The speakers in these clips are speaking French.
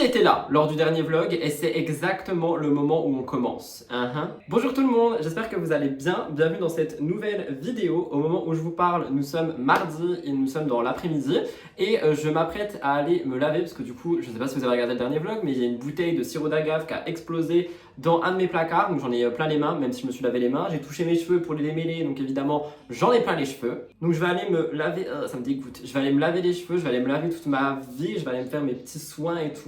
était là lors du dernier vlog et c'est exactement le moment où on commence. Bonjour tout le monde, j'espère que vous allez bien. Bienvenue dans cette nouvelle vidéo. Au moment où je vous parle, nous sommes mardi et nous sommes dans l'après-midi. Et je m'apprête à aller me laver parce que du coup, je sais pas si vous avez regardé le dernier vlog, mais il y a une bouteille de sirop d'agave qui a explosé dans un de mes placards. Donc j'en ai plein les mains, même si je me suis lavé les mains. J'ai touché mes cheveux pour les démêler, donc évidemment j'en ai plein les cheveux. Donc je vais aller me laver, ça me dégoûte. Je vais aller me laver les cheveux, je vais aller me laver toute ma vie, je vais aller me faire mes petits soins et tout.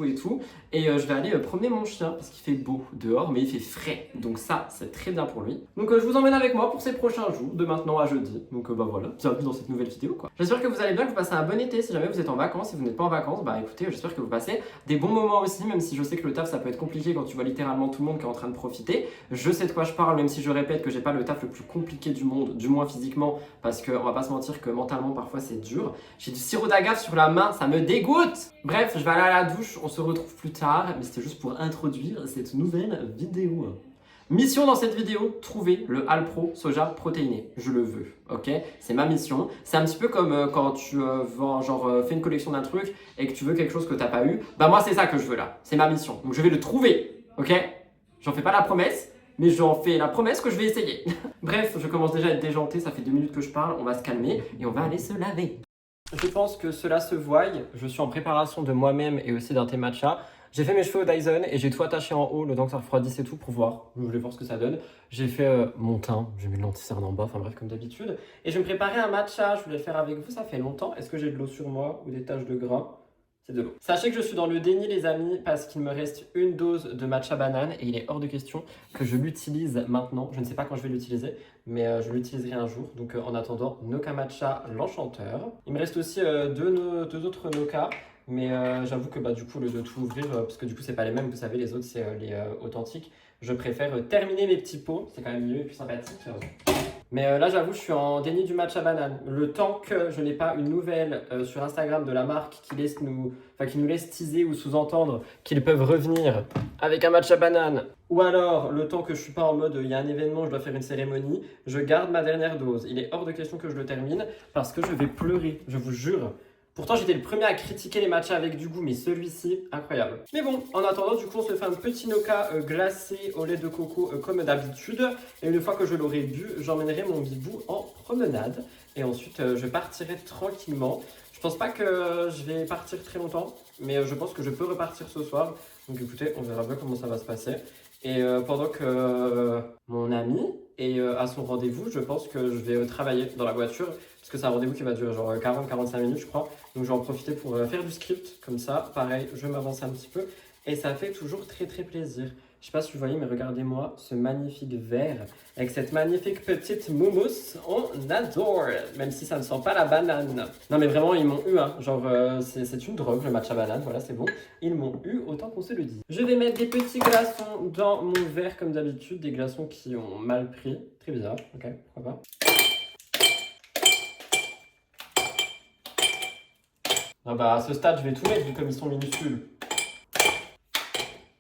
Et je vais aller promener mon chien parce qu'il fait beau dehors, mais il fait frais. Donc ça, c'est très bien pour lui. Donc je vous emmène avec moi pour ces prochains jours, de maintenant à jeudi. Donc bah voilà, bienvenue dans cette nouvelle vidéo quoi. J'espère que vous allez bien, que vous passez un bon été. Si jamais vous êtes en vacances, si vous n'êtes pas en vacances, bah écoutez, j'espère que vous passez des bons moments aussi, même si je sais que le taf ça peut être compliqué quand tu vois littéralement tout le monde qui est en train de profiter. Je sais de quoi je parle, même si je répète que j'ai pas le taf le plus compliqué du monde, du moins physiquement, parce qu'on va pas se mentir que mentalement parfois c'est dur. J'ai du sirop d'agave sur la main, ça me dégoûte. Bref, je vais aller à la douche, on se retrouve plus tard, mais c'était juste pour introduire cette nouvelle vidéo. Mission dans cette vidéo, trouver le Alpro soja protéiné. Je le veux, ok? C'est ma mission. C'est un petit peu comme quand tu vends, fais une collection d'un truc et que tu veux quelque chose que t'as pas eu. Bah moi c'est ça que je veux là, c'est ma mission. Donc je vais le trouver, ok? J'en fais pas la promesse, mais j'en fais la promesse que je vais essayer. Bref, je commence déjà à être déjanté, ça fait 2 minutes que je parle, on va se calmer et on va aller se laver. Je pense que cela se voit, je suis en préparation de moi-même et aussi d'un thé matcha. J'ai fait mes cheveux au Dyson et j'ai tout attaché en haut, le temps que ça refroidisse et tout pour voir. Je voulais voir ce que ça donne. J'ai fait mon teint, j'ai mis de l'anti-cerne en bas, enfin bref comme d'habitude. Et je vais me préparer un matcha, je voulais le faire avec vous, ça fait longtemps. Est-ce que j'ai de l'eau sur moi ou des taches de gras? C'est de l'eau. Sachez que je suis dans le déni les amis parce qu'il me reste une dose de matcha banane et il est hors de question que je l'utilise maintenant. Je ne sais pas quand je vais l'utiliser, mais je l'utiliserai un jour. Donc en attendant, Noka Matcha l'enchanteur. Il me reste aussi deux autres Noka. Mais j'avoue que bah, du coup, au lieu de tout ouvrir, parce que du coup, c'est pas les mêmes, vous savez, les autres, c'est les authentiques. Je préfère terminer mes petits pots, c'est quand même mieux et plus sympathique. Mais là, j'avoue, je suis en déni du matcha banane. Le temps que je n'ai pas une nouvelle sur Instagram de la marque qui nous laisse teaser ou sous-entendre qu'ils peuvent revenir avec un matcha banane, ou alors le temps que je suis pas en mode il y a un événement, je dois faire une cérémonie, je garde ma dernière dose. Il est hors de question que je le termine parce que je vais pleurer, je vous jure. Pourtant, j'étais le premier à critiquer les matchas avec du goût, mais celui-ci, incroyable. Mais bon, en attendant, du coup, on se fait un petit Noka glacé au lait de coco comme d'habitude. Et une fois que je l'aurai bu, j'emmènerai mon bibou en promenade. Et ensuite, je partirai tranquillement. Je pense pas que je vais partir très longtemps, mais je pense que je peux repartir ce soir. Donc écoutez, on verra bien comment ça va se passer. Et pendant que mon ami est à son rendez-vous, je pense que je vais travailler dans la voiture. Parce que c'est un rendez-vous qui va durer genre 40-45 minutes, je crois. Donc je vais en profiter pour faire du script, comme ça. Pareil, je vais m'avancer un petit peu. Et ça fait toujours très très plaisir. Je sais pas si vous voyez, mais regardez-moi ce magnifique verre. Avec cette magnifique petite moumousse, on adore. Même si ça ne sent pas la banane. Non mais vraiment, ils m'ont eu, hein. Genre, c'est une drogue, le matcha banane, voilà, c'est bon. Ils m'ont eu, autant qu'on se le dit. Je vais mettre des petits glaçons dans mon verre, comme d'habitude. Des glaçons qui ont mal pris. Très bizarre, ok, pourquoi pas. Ah bah à ce stade, je vais tout mettre vu comme ils sont minuscules.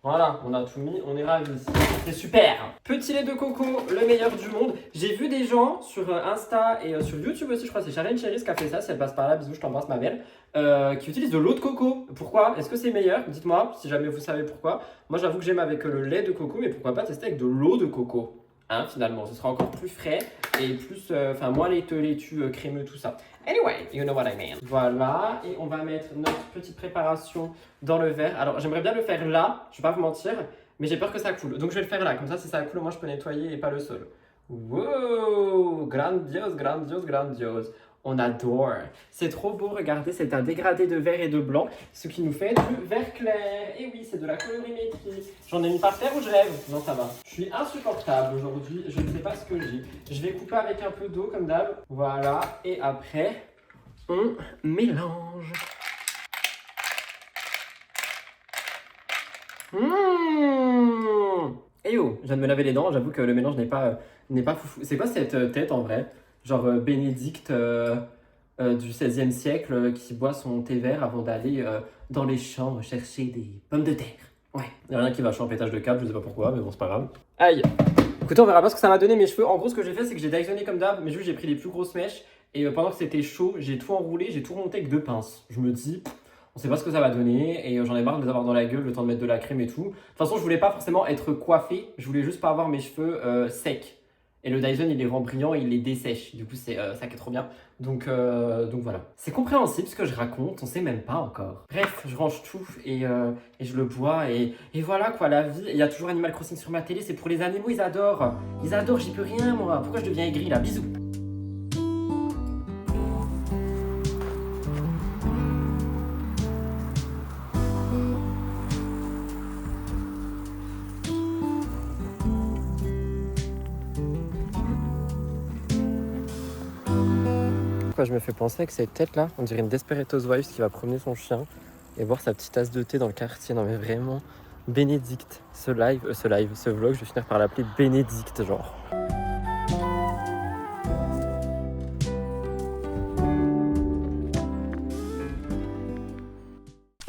Voilà, on a tout mis, on est ravis. C'est super. Petit lait de coco, le meilleur du monde. J'ai vu des gens sur Insta et sur YouTube aussi, je crois, c'est Charlène Cheris qui a fait ça, si elle passe par là, bisous, je t'embrasse ma belle, qui utilise de l'eau de coco. Pourquoi? Est-ce que c'est meilleur? Dites-moi, si jamais vous savez pourquoi. Moi, j'avoue que j'aime avec le lait de coco, mais pourquoi pas tester avec de l'eau de coco? Hein, finalement, ce sera encore plus frais et plus, moins laitue, crémeux, tout ça. Anyway, you know what I mean. Voilà, et on va mettre notre petite préparation dans le verre. Alors, j'aimerais bien le faire là, je vais pas vous mentir, mais j'ai peur que ça coule. Donc, je vais le faire là, comme ça, si ça coule, moi, je peux nettoyer et pas le sol. Wow, grandiose, grandiose, grandiose. On adore. C'est trop beau, regardez, c'est un dégradé de vert et de blanc, ce qui nous fait du vert clair. Et oui, c'est de la colorimétrie. J'en ai mis par terre ou je rêve? Non, ça va. Je suis insupportable aujourd'hui, je ne sais pas ce que j'ai. Je vais couper avec un peu d'eau comme d'hab. Voilà, et après, on mélange. Et oh, je viens de me laver les dents, j'avoue que le mélange n'est pas foufou. C'est quoi cette tête en vrai? Genre Bénédicte du XVIe siècle qui boit son thé vert avant d'aller dans les champs chercher des pommes de terre. Ouais, il n'y a rien qui va, je suis en pétage de câble, je sais pas pourquoi, mais bon, c'est pas grave. Aïe! Écoutez, on verra pas ce que ça m'a donné mes cheveux. En gros, ce que j'ai fait, c'est que j'ai Dysoné comme d'hab, mais juste j'ai pris les plus grosses mèches et pendant que c'était chaud, j'ai tout enroulé, j'ai tout remonté avec 2 pinces. Je me dis, On sait pas ce que ça va donner et j'en ai marre de les avoir dans la gueule, le temps de mettre de la crème et tout. De toute façon, je voulais pas forcément être coiffée, je voulais juste pas avoir mes cheveux secs. Et le Dyson, il les rend brillants et il les dessèche. Du coup, c'est ça qui est trop bien. Donc voilà. C'est compréhensible ce que je raconte, on sait même pas encore. Bref, je range tout et je le bois et voilà quoi, la vie. Il y a toujours Animal Crossing sur ma télé, c'est pour les animaux, ils adorent. Ils adorent, j'y peux rien moi. Pourquoi je deviens aigri là? Bisous. Pourquoi je me fais penser avec cette tête là? On dirait une Desperate Housewives qui va promener son chien et boire sa petite tasse de thé dans le quartier. Non mais vraiment, Bénédicte. Ce vlog, je vais finir par l'appeler Bénédicte genre.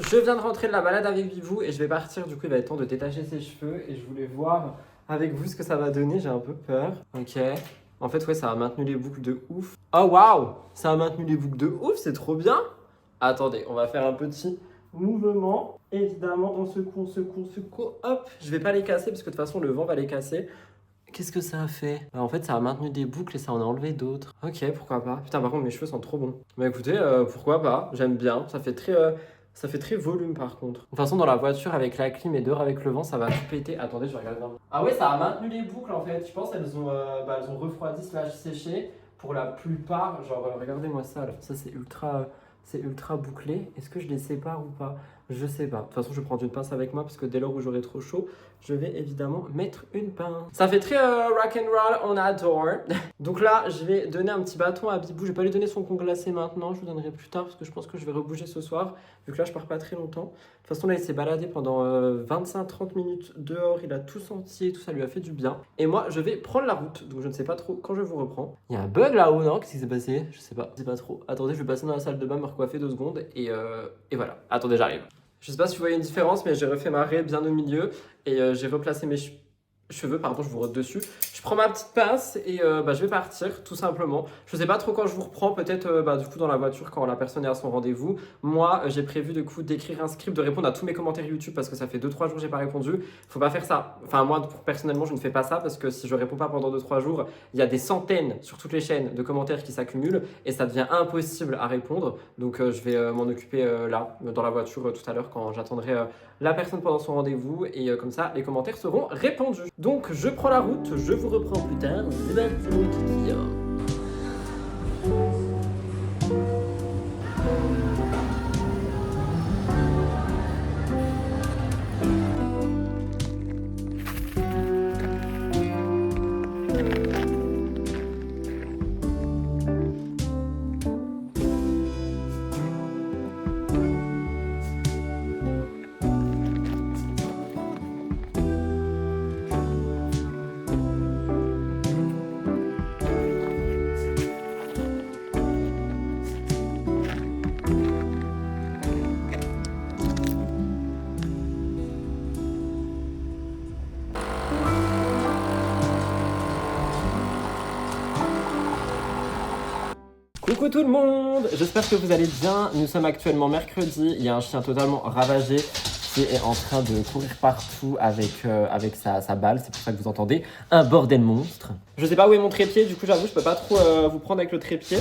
Je viens de rentrer de la balade avec Vivou et je vais partir, du coup il va être temps de détacher ses cheveux et je voulais voir avec vous ce que ça va donner, j'ai un peu peur. Ok. En fait, ouais, ça a maintenu les boucles de ouf. Oh waouh! Ça a maintenu les boucles de ouf, c'est trop bien! Attendez, on va faire un petit mouvement. Évidemment, on secoue. Hop! Je vais pas les casser parce que de toute façon, le vent va les casser. Qu'est-ce que ça a fait? Bah, en fait, ça a maintenu des boucles et ça en a enlevé d'autres. Ok, pourquoi pas. Putain, par contre, mes cheveux sont trop bons. Bah écoutez, pourquoi pas? J'aime bien. Ça fait très volume par contre. De toute façon, dans la voiture avec la clim et dehors avec le vent, ça va tout péter. Attendez, je vais regarder. Ah ouais, ça a maintenu les boucles en fait. Je pense qu'elles ont refroidi / séché pour la plupart. Genre, regardez-moi ça là. Ça, c'est ultra bouclé. Est-ce que je les sépare ou pas? Je sais pas. De toute façon, je vais prendre une pince avec moi parce que dès lors où j'aurai trop chaud, je vais évidemment mettre une pince. Ça fait très rock'n'roll, on adore. Donc là, je vais donner un petit bâton à Bibou. Je vais pas lui donner son con glacé maintenant, je lui donnerai plus tard parce que je pense que je vais rebouger ce soir, vu que là, je pars pas très longtemps. De toute façon, là, il s'est baladé pendant 25-30 minutes dehors, il a tout senti et tout, ça lui a fait du bien. Et moi, je vais prendre la route, donc je ne sais pas trop quand je vous reprends. Il y a un bug là-haut, non? Qu'est-ce qui s'est passé? Je sais pas trop. Attendez, je vais passer dans la salle de bain, me recoiffer 2 secondes et voilà. Attendez, j'arrive. Je sais pas si vous voyez une différence, mais j'ai refait ma raie bien au milieu et j'ai replacé mes cheveux, pardon, je vous rote dessus. Je prends ma petite pince et je vais partir tout simplement. Je sais pas trop quand je vous reprends, peut-être du coup dans la voiture quand la personne est à son rendez-vous. Moi, j'ai prévu du coup d'écrire un script, de répondre à tous mes commentaires YouTube parce que ça fait 2-3 jours que j'ai pas répondu. Faut pas faire ça. Enfin moi, personnellement, je ne fais pas ça parce que si je réponds pas pendant 2-3 jours, il y a des centaines sur toutes les chaînes de commentaires qui s'accumulent et ça devient impossible à répondre. Donc je vais m'en occuper là, dans la voiture tout à l'heure quand j'attendrai la personne pendant son rendez-vous et comme ça, les commentaires seront répondus. Donc je prends la route, je vous reprends plus tard. C'est parti mon kiki. Coucou tout le monde, j'espère que vous allez bien. Nous sommes actuellement mercredi, il y a un chien totalement ravagé qui est en train de courir partout avec sa balle, c'est pour ça que vous entendez un bordel monstre. Je sais pas où est mon trépied, du coup j'avoue je peux pas trop vous prendre avec le trépied.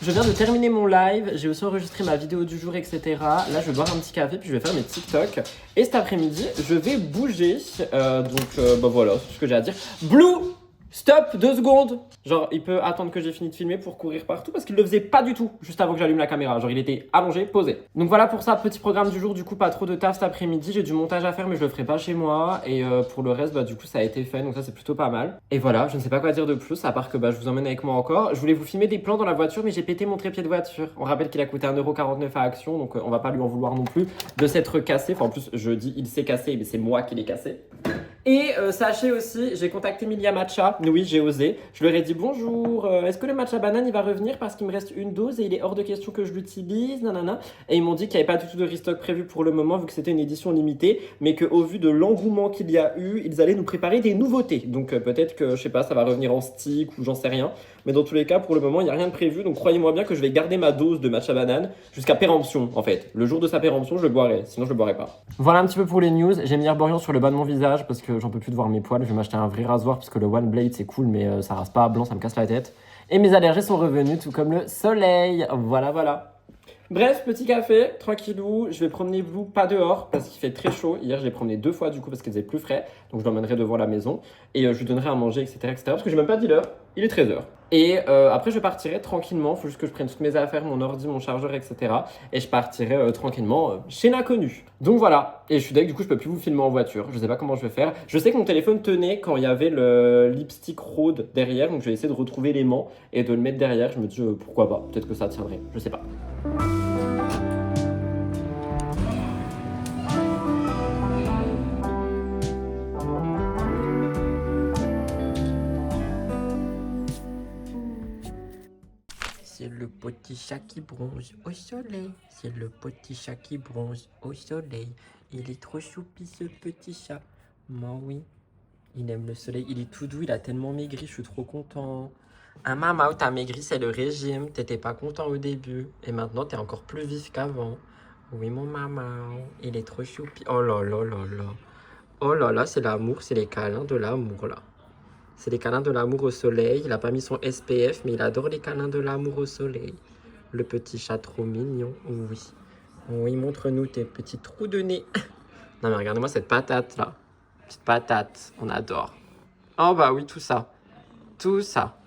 Je viens de terminer mon live, j'ai aussi enregistré ma vidéo du jour, etc. Là, je vais boire un petit café, puis je vais faire mes TikTok. Et cet après-midi, je vais bouger. Voilà, c'est ce que j'ai à dire. Blue! Stop, 2 secondes. Genre, il peut attendre que j'ai fini de filmer pour courir partout parce qu'il le faisait pas du tout juste avant que j'allume la caméra. Genre, il était allongé, posé. Donc voilà pour ça, petit programme du jour. Du coup, pas trop de taf cet après-midi. J'ai du montage à faire, mais je le ferai pas chez moi. Et pour le reste, du coup, ça a été fait. Donc ça, c'est plutôt pas mal. Et voilà, je ne sais pas quoi dire de plus, à part que je vous emmène avec moi encore. Je voulais vous filmer des plans dans la voiture, mais j'ai pété mon trépied de voiture. On rappelle qu'il a coûté 1,49 € à Action, donc on va pas lui en vouloir non plus de s'être cassé. Enfin, en plus, je dis il s'est cassé, mais c'est moi qui l'ai cassé. Et sachez aussi, j'ai contacté Milia Matcha. Oui, j'ai osé. Je leur ai dit bonjour, est-ce que le matcha banane il va revenir parce qu'il me reste une dose et il est hors de question que je l'utilise, nanana. Et ils m'ont dit qu'il n'y avait pas du tout de restock prévu pour le moment vu que c'était une édition limitée, mais qu'au vu de l'engouement qu'il y a eu, ils allaient nous préparer des nouveautés. Donc peut-être que, je sais pas, ça va revenir en stick ou j'en sais rien. Mais dans tous les cas, pour le moment, il n'y a rien de prévu. Donc croyez-moi bien que je vais garder ma dose de matcha banane jusqu'à péremption en fait. Le jour de sa péremption, je le boirai. Sinon, je le boirai pas. Voilà un petit peu pour les news. J'ai mis Herborian sur le bas de mon visage parce que j'en peux plus de voir mes poils. Je vais m'acheter un vrai rasoir parce que le One Blade c'est cool, mais ça rase pas blanc, ça me casse la tête. Et mes allergies sont revenues, tout comme le soleil. Voilà, voilà. Bref, petit café, tranquillou, je vais promener Blue, pas dehors, parce qu'il fait très chaud. Hier, je l'ai promené 2 fois, du coup, parce qu'il faisait plus frais. Donc, je l'emmènerai devant la maison. Et je lui donnerai à manger, etc., etc. Parce que j'ai même pas dit l'heure, il est 13h. Et après, je partirai tranquillement. Il faut juste que je prenne toutes mes affaires, mon ordi, mon chargeur, etc. Et je partirai tranquillement chez l'inconnu. Donc, voilà. Et je suis deg, du coup, je peux plus vous filmer en voiture. Je sais pas comment je vais faire. Je sais que mon téléphone tenait quand il y avait le lipstick Rhode derrière. Donc, je vais essayer de retrouver l'aimant et de le mettre derrière. Je me dis, pourquoi pas. Peut-être que ça tiendrait. Je sais pas. C'est le petit chat qui bronze au soleil. C'est le petit chat qui bronze au soleil. Il est trop choupi ce petit chat. Moi oui. Il aime le soleil. Il est tout doux. Il a tellement maigri. Je suis trop content. Ah maman, t'as maigri, c'est le régime. T'étais pas content au début. Et maintenant, t'es encore plus vif qu'avant. Oui mon maman. Il est trop choupi. Oh là là là là. Oh là là, c'est l'amour. C'est les câlins de l'amour là. C'est les câlins de l'amour au soleil. Il n'a pas mis son SPF, mais il adore les câlins de l'amour au soleil. Le petit chat trop mignon. Oui. Oui, montre-nous tes petits trous de nez. Non, mais regardez-moi cette patate là. Petite patate. On adore. Oh, bah oui, tout ça. Tout ça.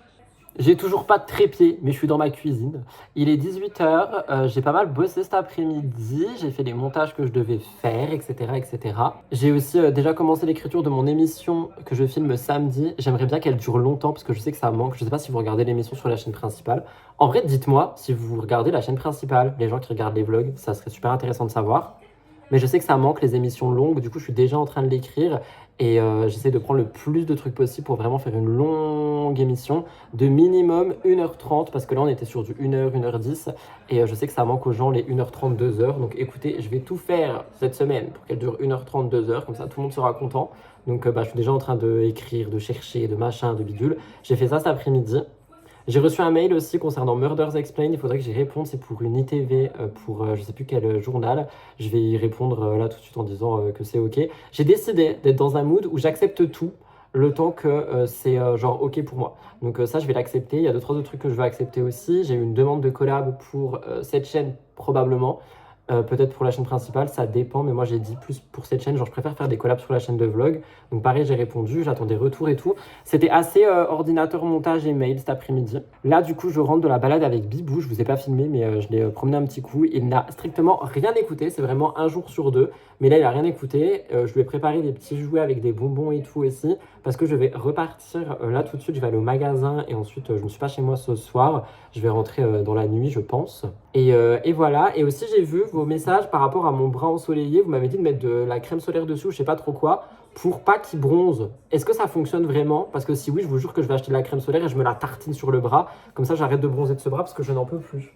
J'ai toujours pas de trépied, mais je suis dans ma cuisine. Il est 18h, j'ai pas mal bossé cet après-midi, j'ai fait les montages que je devais faire, etc. etc. J'ai aussi déjà commencé l'écriture de mon émission que je filme samedi. J'aimerais bien qu'elle dure longtemps parce que je sais que ça manque. Je sais pas si vous regardez l'émission sur la chaîne principale. En vrai, dites-moi si vous regardez la chaîne principale, les gens qui regardent les vlogs, ça serait super intéressant de savoir. Mais je sais que ça manque les émissions longues, du coup je suis déjà en train de l'écrire et j'essaie de prendre le plus de trucs possible pour vraiment faire une longue émission de minimum 1h30 parce que là on était sur du 1h, 1h10 et je sais que ça manque aux gens les 1h30, 2h. Donc écoutez, je vais tout faire cette semaine pour qu'elle dure 1h30, 2h, comme ça tout le monde sera content. Donc je suis déjà en train d'écrire, de chercher, de machin, de bidule. J'ai fait ça cet après-midi. J'ai reçu un mail aussi concernant Murders Explained. Il faudrait que j'y réponde. C'est pour une ITV, pour je sais plus quel journal. Je vais y répondre là tout de suite en disant que c'est OK. J'ai décidé d'être dans un mood où j'accepte tout le temps que c'est genre OK pour moi. Donc ça, je vais l'accepter. Il y a 2-3 autres trucs que je veux accepter aussi. J'ai eu une demande de collab pour cette chaîne probablement. Peut-être pour la chaîne principale, ça dépend, mais moi j'ai dit plus pour cette chaîne, genre je préfère faire des collabs sur la chaîne de vlog. Donc pareil, j'ai répondu, j'attends des retours et tout. C'était assez ordinateur, montage et mail cet après-midi. Là du coup, je rentre de la balade avec Bibou, je vous ai pas filmé, mais je l'ai promené un petit coup. Il n'a strictement rien écouté, c'est vraiment un jour sur 2. Mais là, il a rien écouté. Je lui ai préparé des petits jouets avec des bonbons et tout aussi, parce que je vais repartir là tout de suite. Je vais aller au magasin et ensuite, je ne suis pas chez moi ce soir. Je vais rentrer dans la nuit, je pense. Et voilà. Et aussi, j'ai vu vos messages par rapport à mon bras ensoleillé. Vous m'avez dit de mettre de la crème solaire dessus, ou je sais pas trop quoi, pour pas qu'il bronze. Est-ce que ça fonctionne vraiment? Parce que si oui, je vous jure que je vais acheter de la crème solaire et je me la tartine sur le bras. Comme ça, j'arrête de bronzer de ce bras parce que je n'en peux plus.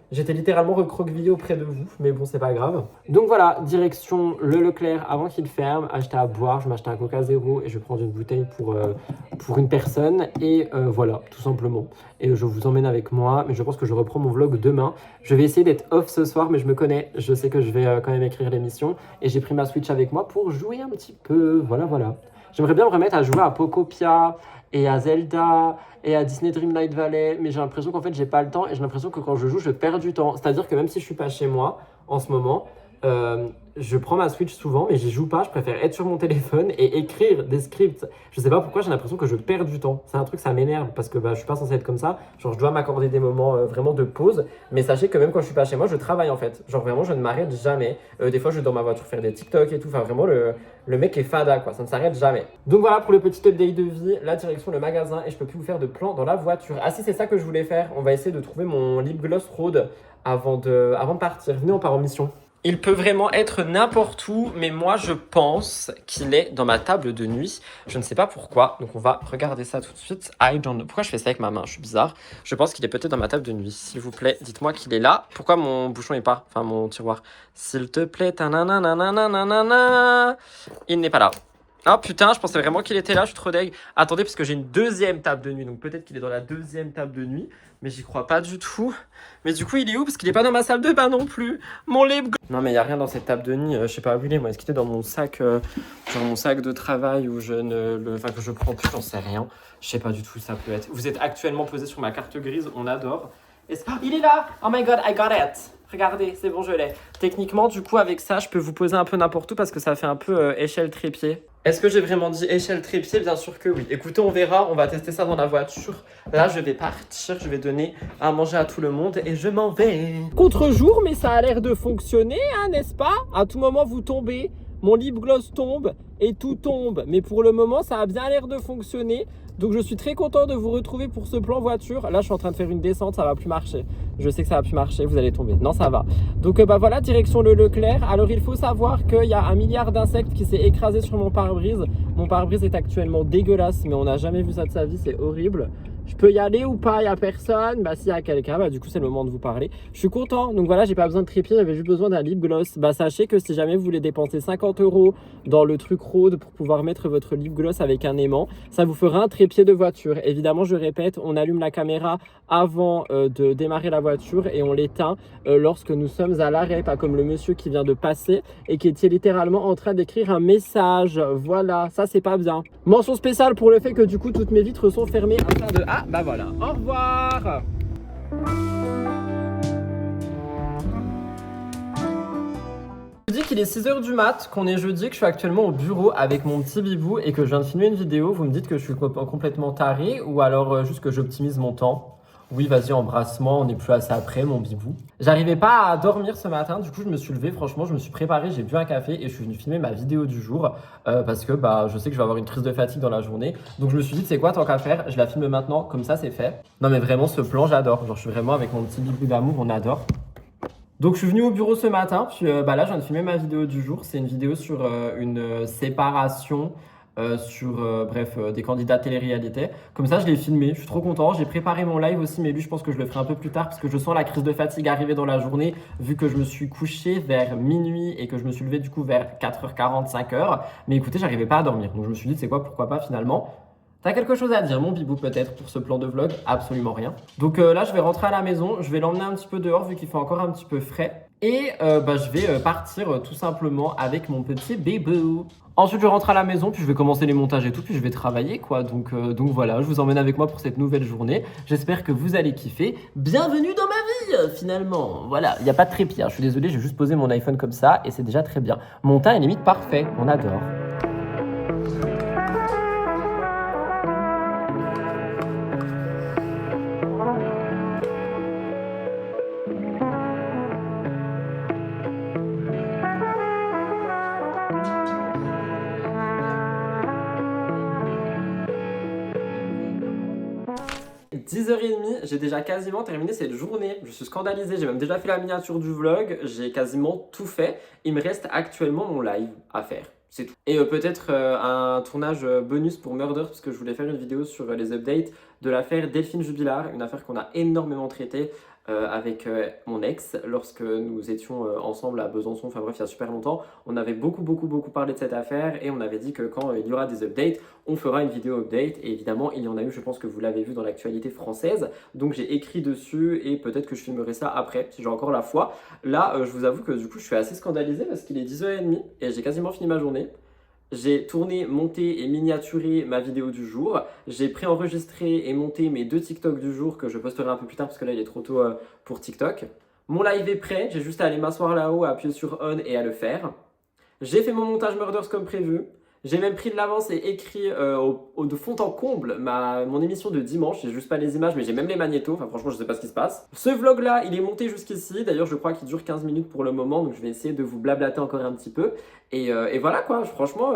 J'étais littéralement recroquevillé auprès de vous, mais bon, c'est pas grave. Donc voilà, direction le Leclerc avant qu'il ferme, acheter à boire, je vais m'acheter un Coca Zéro et je vais prendre une bouteille pour une personne. Et voilà, tout simplement. Et je vous emmène avec moi, mais je pense que je reprends mon vlog demain. Je vais essayer d'être off ce soir, mais je me connais. Je sais que je vais quand même écrire l'émission. Et j'ai pris ma Switch avec moi pour jouer un petit peu. Voilà, voilà. J'aimerais bien me remettre à jouer à Pocopia et à Zelda et à Disney Dreamlight Valley, mais j'ai l'impression qu'en fait j'ai pas le temps et j'ai l'impression que quand je joue je perds du temps. C'est-à-dire que même si je suis pas chez moi en ce moment, je prends ma Switch souvent mais j'y joue pas, je préfère être sur mon téléphone et écrire des scripts. Je sais pas pourquoi, j'ai l'impression que je perds du temps. C'est un truc, ça m'énerve parce que je suis pas censé être comme ça. Genre je dois m'accorder des moments vraiment de pause, mais sachez que même quand je suis pas chez moi, je travaille en fait. Genre vraiment je ne m'arrête jamais. Des fois je vais dans ma voiture faire des TikTok et tout, enfin vraiment le mec est fada quoi, ça ne s'arrête jamais. Donc voilà pour le petit update de vie, la direction le magasin et je peux plus vous faire de plan dans la voiture. Ah si, c'est ça que je voulais faire, on va essayer de trouver mon lip gloss Rhode avant de partir. Venez, on part en mission. Il peut vraiment être n'importe où, mais moi je pense qu'il est dans ma table de nuit. Je ne sais pas pourquoi, donc on va regarder ça tout de suite. I don't know. Pourquoi je fais ça avec ma main? Je suis bizarre. Je pense qu'il est peut-être dans ma table de nuit. S'il vous plaît, dites-moi qu'il est là. Pourquoi mon bouchon est pas... Enfin, mon tiroir. S'il te plaît, tananananananana. Il n'est pas là. Oh putain, je pensais vraiment qu'il était là, je suis trop deg. Attendez, parce que j'ai une deuxième table de nuit, donc peut-être qu'il est dans la deuxième table de nuit, mais j'y crois pas du tout. Mais du coup, il est où? Parce qu'il est pas dans ma salle de bain non plus. Mon lip. Non, mais il y a rien dans cette table de nuit. Je sais pas où il est, moi. Est-ce qu'il est dans mon sac, genre mon sac de travail où je ne le. Enfin, que je prends plus, j'en sais rien. Je sais pas du tout où ça peut être. Vous êtes actuellement posé sur ma carte grise, on adore. Oh, il est là! Oh my god, I got it! Regardez, c'est bon, je l'ai. Techniquement, du coup, avec ça, je peux vous poser un peu n'importe où parce que ça fait un peu échelle trépied. Est-ce que j'ai vraiment dit échelle trépied? Bien sûr que oui. Écoutez, on verra, on va tester ça dans la voiture. Là, je vais partir, je vais donner à manger à tout le monde et je m'en vais. Contre-jour, mais ça a l'air de fonctionner, hein, n'est-ce pas? À tout moment, vous tombez, mon lip gloss tombe et tout tombe. Mais pour le moment, ça a bien l'air de fonctionner. Donc je suis très content de vous retrouver pour ce plan voiture. Là, je suis en train de faire une descente, ça va plus marcher. Je sais que ça va plus marcher, vous allez tomber. Non, ça va. Donc bah voilà, direction le Leclerc. Alors il faut savoir qu'il y a 1 milliard d'insectes qui s'est écrasé sur mon pare-brise. Mon pare-brise est actuellement dégueulasse, mais on n'a jamais vu ça de sa vie, c'est horrible. Je peux y aller ou pas? Il n'y a personne. Bah s'il y a quelqu'un, bah du coup c'est le moment de vous parler. Je suis content. Donc voilà, j'ai pas besoin de trépied, j'avais juste besoin d'un lip gloss. Bah sachez que si jamais vous voulez dépenser 50 € dans le truc Rode pour pouvoir mettre votre lip gloss avec un aimant, ça vous fera un trépied de voiture. Évidemment, je répète, on allume la caméra avant de démarrer la voiture et on l'éteint lorsque nous sommes à l'arrêt, pas comme le monsieur qui vient de passer et qui était littéralement en train d'écrire un message. Voilà, ça c'est pas bien. Mention spéciale pour le fait que du coup toutes mes vitres sont fermées afin de... Ah bah voilà, au revoir. Je dis qu'il est 6h du mat, qu'on est jeudi, que je suis actuellement au bureau avec mon petit bibou et que je viens de filmer une vidéo. Vous me dites que je suis complètement taré ou alors juste que j'optimise mon temps. Oui, vas-y, embrasse-moi, on n'est plus assez après, mon bibou. J'arrivais pas à dormir ce matin, du coup je me suis levé, franchement, je me suis préparé, j'ai bu un café et je suis venu filmer ma vidéo du jour parce que bah, je sais que je vais avoir une crise de fatigue dans la journée. Donc je me suis dit, c'est quoi tant qu'à faire, je la filme maintenant, comme ça c'est fait. Non mais vraiment, ce plan, j'adore. Genre je suis vraiment avec mon petit bibou d'amour, on adore. Donc je suis venu au bureau ce matin, puis bah là je viens de filmer ma vidéo du jour. C'est une vidéo sur une séparation, des candidats télé-réalité. Comme ça je l'ai filmé, je suis trop content. J'ai préparé mon live aussi, mais lui je pense que je le ferai un peu plus tard parce que je sens la crise de fatigue arriver dans la journée vu que je me suis couché vers minuit et que je me suis levé du coup vers 4h40, 5h. Mais écoutez, j'arrivais pas à dormir. Donc je me suis dit, c'est quoi, pourquoi pas finalement. T'as quelque chose à dire, mon bibou, peut-être, pour ce plan de vlog? Absolument rien. Donc là, je vais rentrer à la maison. Je vais l'emmener un petit peu dehors, vu qu'il fait encore un petit peu frais. Et je vais partir tout simplement avec mon petit bibou. Ensuite, je rentre à la maison, puis je vais commencer les montages et tout, puis je vais travailler, quoi. Donc voilà, je vous emmène avec moi pour cette nouvelle journée. J'espère que vous allez kiffer. Bienvenue dans ma vie, finalement. Voilà, il n'y a pas de trépied, hein. Je suis désolé, j'ai juste posé mon iPhone comme ça, et c'est déjà très bien. Mon teint est limite parfait, on adore. 10h30, j'ai déjà quasiment terminé cette journée. Je suis scandalisé, j'ai même déjà fait la miniature du vlog, j'ai quasiment tout fait. Il me reste actuellement mon live à faire. C'est tout. Et peut-être un tournage bonus pour Murder, parce que je voulais faire une vidéo sur les updates de l'affaire Delphine Jubilard, une affaire qu'on a énormément traitée avec mon ex lorsque nous étions ensemble à Besançon, enfin bref, il y a super longtemps. On avait beaucoup parlé de cette affaire et on avait dit que quand il y aura des updates, on fera une vidéo update. Et évidemment, il y en a eu, je pense que vous l'avez vu dans l'actualité française. Donc j'ai écrit dessus et peut-être que je filmerai ça après, si j'ai encore la foi. Là, je vous avoue que du coup, je suis assez scandalisé parce qu'il est 10h30 et j'ai quasiment fini ma journée. J'ai tourné, monté et miniaturé ma vidéo du jour. J'ai préenregistré et monté mes 2 TikTok du jour que je posterai un peu plus tard parce que là il est trop tôt pour TikTok. Mon live est prêt, j'ai juste à aller m'asseoir là-haut, à appuyer sur on et à le faire. J'ai fait mon montage Murders comme prévu. J'ai même pris de l'avance et écrit de fond en comble mon émission de dimanche. J'ai juste pas les images, mais j'ai même les magnétos. Enfin, franchement, je sais pas ce qui se passe. Ce vlog-là, il est monté jusqu'ici. D'ailleurs, je crois qu'il dure 15 minutes pour le moment. Donc, je vais essayer de vous blablater encore un petit peu. Et voilà quoi. Franchement,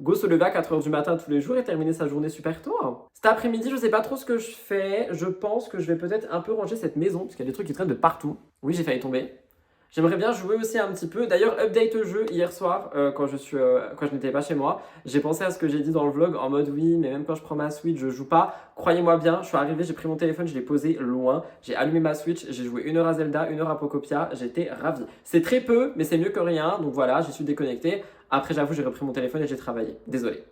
go se lever à 4h du matin tous les jours et terminer sa journée super tôt. Hein. Cet après-midi, je sais pas trop ce que je fais. Je pense que je vais peut-être un peu ranger cette maison parce qu'il y a des trucs qui traînent de partout. Oui, j'ai failli tomber. J'aimerais bien jouer aussi un petit peu. D'ailleurs, update jeu hier soir, quand je n'étais pas chez moi. J'ai pensé à ce que j'ai dit dans le vlog en mode oui, mais même quand je prends ma Switch, je joue pas. Croyez-moi bien, je suis arrivé, j'ai pris mon téléphone, je l'ai posé loin. J'ai allumé ma Switch, j'ai joué 1 heure à Zelda, 1 heure à Pocopia. J'étais ravi. C'est très peu, mais c'est mieux que rien. Donc voilà, j'y suis déconnecté. Après, j'avoue, j'ai repris mon téléphone et j'ai travaillé. Désolé.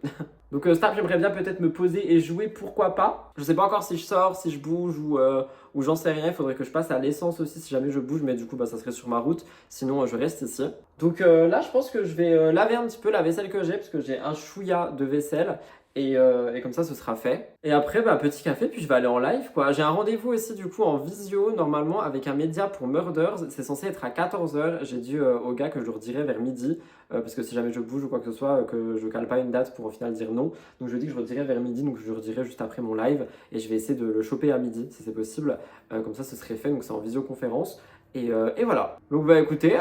Donc Star, j'aimerais bien peut-être me poser et jouer, pourquoi pas. Je sais pas encore si je sors, si je bouge ou j'en sais rien. Il faudrait que je passe à l'essence aussi si jamais je bouge, mais du coup, ça serait sur ma route. Sinon, je reste ici. Donc là, je pense que je vais laver un petit peu la vaisselle que j'ai, parce que j'ai un chouïa de vaisselle. Et comme ça, ce sera fait. Et après, petit café, puis je vais aller en live, quoi. J'ai un rendez-vous aussi, du coup, en visio, normalement, avec un média pour Murders. C'est censé être à 14h. J'ai dit au gars que je le redirai vers midi, parce que si jamais je bouge ou quoi que ce soit, que je cale pas une date pour au final dire non. Donc je dis que je redirai vers midi, donc je le redirai juste après mon live. Et je vais essayer de le choper à midi, si c'est possible. Comme ça, ce serait fait, donc c'est en visioconférence. Et voilà. Donc écoutez,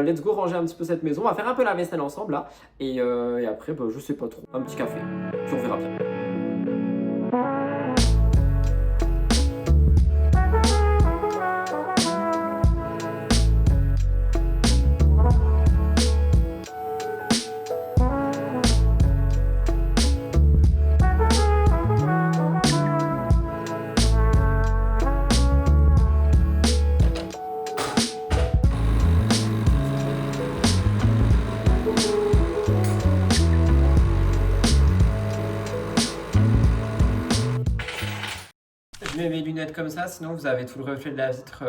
let's go ranger un petit peu cette maison. On va faire un peu la vaisselle ensemble là. Et après, je sais pas trop. Un petit café. Puis on verra bien. Je mets mes lunettes comme ça, sinon vous avez tout le reflet de la vitre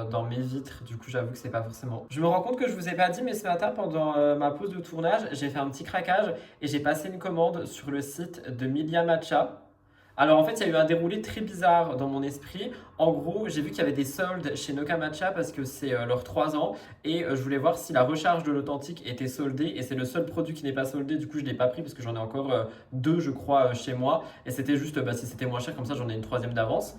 dans mes vitres. Du coup, j'avoue que c'est pas forcément. Je me rends compte que je vous ai pas dit, mais ce matin, pendant ma pause de tournage, j'ai fait un petit craquage et j'ai passé une commande sur le site de Milia Matcha. Alors en fait, il y a eu un déroulé très bizarre dans mon esprit. En gros, j'ai vu qu'il y avait des soldes chez Noka Matcha parce que c'est leurs 3 ans et je voulais voir si la recharge de l'authentique était soldée et c'est le seul produit qui n'est pas soldé. Du coup, je ne l'ai pas pris parce que j'en ai encore 2, je crois, chez moi. Et c'était juste, si c'était moins cher, comme ça, j'en ai une 3e d'avance.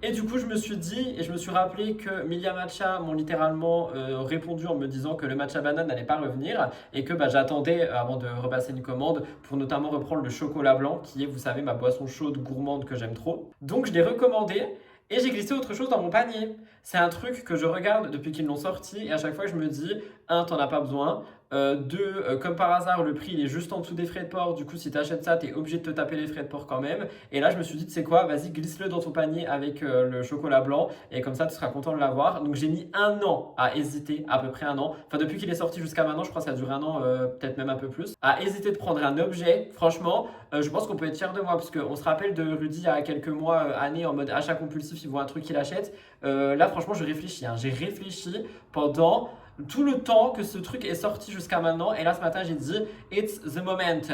Et du coup, je me suis dit et je me suis rappelé que Milia Matcha m'ont littéralement répondu en me disant que le matcha banane n'allait pas revenir et que j'attendais avant de repasser une commande pour notamment reprendre le chocolat blanc qui est, vous savez, ma boisson chaude gourmande que j'aime trop. Donc, je l'ai recommandé et j'ai glissé autre chose dans mon panier. C'est un truc que je regarde depuis qu'ils l'ont sorti et à chaque fois, je me dis, 1, t'en as pas besoin. 2, comme par hasard, le prix il est juste en dessous des frais de port. Du coup, si tu achètes ça, tu es obligé de te taper les frais de port quand même. Et là, je me suis dit, tu sais quoi, vas-y, glisse-le dans ton panier avec le chocolat blanc. Et comme ça, tu seras content de l'avoir. Donc, j'ai mis 1 an à hésiter, à peu près 1 an. Enfin, depuis qu'il est sorti jusqu'à maintenant, je crois que ça a duré 1 an, peut-être même un peu plus. À hésiter de prendre un objet. Franchement, je pense qu'on peut être fier de moi. Parce qu'on se rappelle de Rudy il y a quelques mois, années, en mode achat compulsif, il voit un truc qu'il achète. Là, franchement, je réfléchis. J'ai réfléchi pendant tout le temps que ce truc est sorti jusqu'à maintenant. Et là, ce matin, j'ai dit « It's the momento ».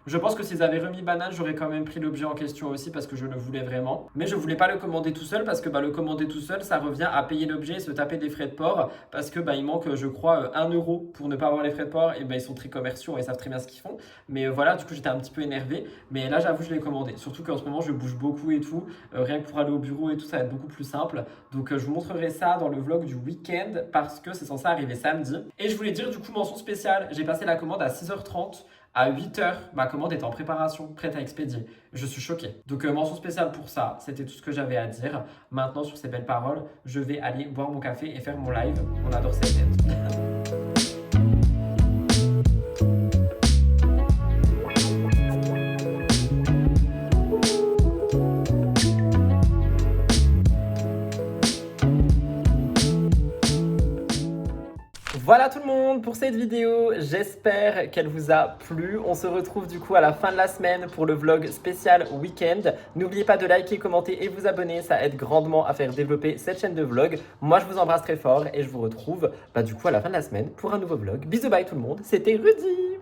Je pense que s'ils avaient remis banane, j'aurais quand même pris l'objet en question aussi parce que je le voulais vraiment. Mais je voulais pas le commander tout seul parce que le commander tout seul, ça revient à payer l'objet et se taper des frais de port parce que il manque, je crois, 1 euro pour ne pas avoir les frais de port. Et ils sont très commerciaux et ils savent très bien ce qu'ils font. Mais voilà, du coup, j'étais un petit peu énervé. Mais là, j'avoue, je l'ai commandé. Surtout qu'en ce moment, je bouge beaucoup et tout. Rien que pour aller au bureau et tout, ça va être beaucoup plus simple. Donc, je vous montrerai ça dans le vlog du week-end parce que c'est censé arriver samedi. Et je voulais dire, du coup, mention spéciale. J'ai passé la commande à 6h30. À 8h, ma commande est en préparation, prête à expédier. Je suis choqué. Donc, mention spéciale pour ça. C'était tout ce que j'avais à dire. Maintenant, sur ces belles paroles, je vais aller boire mon café et faire mon live. On adore cette tête. Voilà tout le monde pour cette vidéo, j'espère qu'elle vous a plu. On se retrouve du coup à la fin de la semaine pour le vlog spécial week-end. N'oubliez pas de liker, commenter et vous abonner, ça aide grandement à faire développer cette chaîne de vlog. Moi je vous embrasse très fort et je vous retrouve du coup à la fin de la semaine pour un nouveau vlog. Bisous bye tout le monde, c'était Rudy.